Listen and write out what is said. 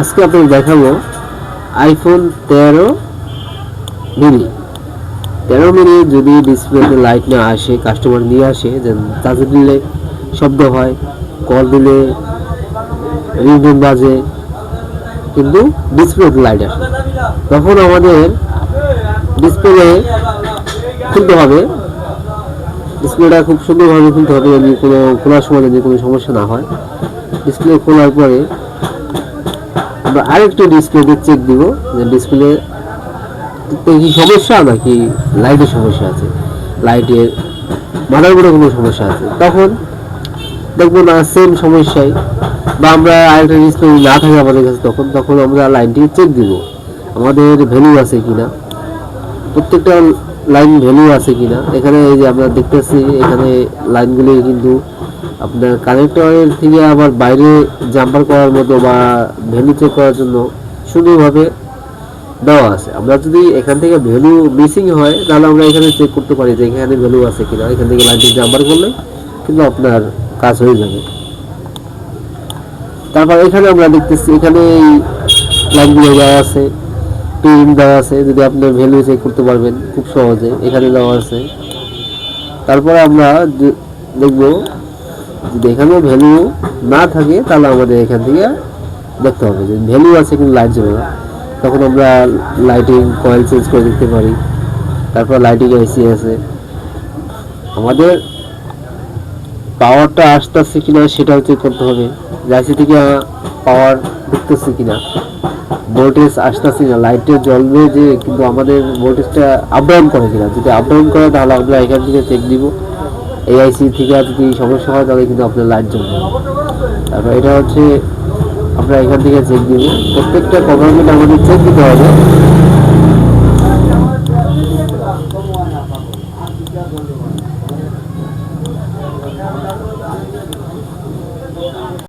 আজকে আপনাদের দেখাবো আইফোন 13 মিনি। 13 মিনি যদি ডিসপ্লেতে লাইট না আসে, কাস্টমার নিয়ে আসে, যে চার্জ দিলে শব্দ হয়, কল দিলে রিংটোন বাজে, কিন্তু ডিসপ্লেতে লাইট আসে, তখন আমাদের ডিসপ্লে খুলতে হবে। ডিসপ্লেটা খুব সুন্দরভাবে খুলতে হবে, যদি কোনো খোলার সময় যদি কোনো সমস্যা না হয়। ডিসপ্লে খোলার পরে আমরা আরেকটু ডিসপ্লেতে চেক দিব যে ডিসপ্লে কি সমস্যা নাকি লাইটের সমস্যা আছে, লাইটের মাদারবোর্ডে কোনো সমস্যা আছে। তখন দেখবো না সেম সমস্যায়, বা আমরা আরেকটা ডিসপ্লে না থাকে আমাদের কাছে, তখন আমরা লাইনটি চেক দিব আমাদের ভ্যালু আছে কিনা, প্রত্যেকটা লাইন ভ্যালু আছে কিনা। এখানে এই যে আমরা দেখতেছি, এখানে লাইনগুলি কিন্তু আপনার কানেক্টরের থেকে আবার বাইরে জাম্পার করার মতো বা ভ্যালু চেক করার জন্য সুন্দরভাবে দেওয়া আছে। আমরা যদি এখান থেকে ভ্যালু মিসিং হয়, তাহলে আমরা এখানে চেক করতে পারি যে এখানে ভ্যালু আছে কিনা। এখান থেকে লাইনটি জাম্পার করলে কিন্তু আপনার কাজ হয়ে যাবে। তারপর এখানে আমরা দেখতেছি, এখানে এই লাইনগুলো দেওয়া আছে, পিন দেওয়া আছে, যদি আপনি ভ্যালু চেক করতে পারবেন খুব সহজে, এখানে দেওয়া আছে। তারপরে আমরা দেখব যদি এখানে ভ্যালু না থাকে, তাহলে আমাদের এখান থেকে দেখতে হবে যে ভ্যালু আছে কিন্তু লাইট জ্বলে না, তখন আমরা লাইটিং কয়েল চেঞ্জ করে দিতে পারি। তারপর লাইটিং আইসি আছে, আমাদের পাওয়ারটা আসতেছে কিনা সেটাও চেক করতে হবে, আইসি থেকে পাওয়ার ঢুকতেছে কিনা, ভোল্টেজ আসতেছে কিনা, লাইটে জ্বলবে যে কিন্তু আমাদের ভোল্টেজটা আপ ডাউন করে কিনা। যদি আপ ডাউন করে তাহলে আমরা এখান থেকে চেক দিব। এই আইসি থেকে যদি সমস্যা হয় তাহলে কিন্তু আপনার লাইট জ্বলবে। তারপর এটা হচ্ছে আমরা এখান থেকে চেক দিব, প্রত্যেকটা কভারমেন্ট আমাদের চেক দিতে হবে।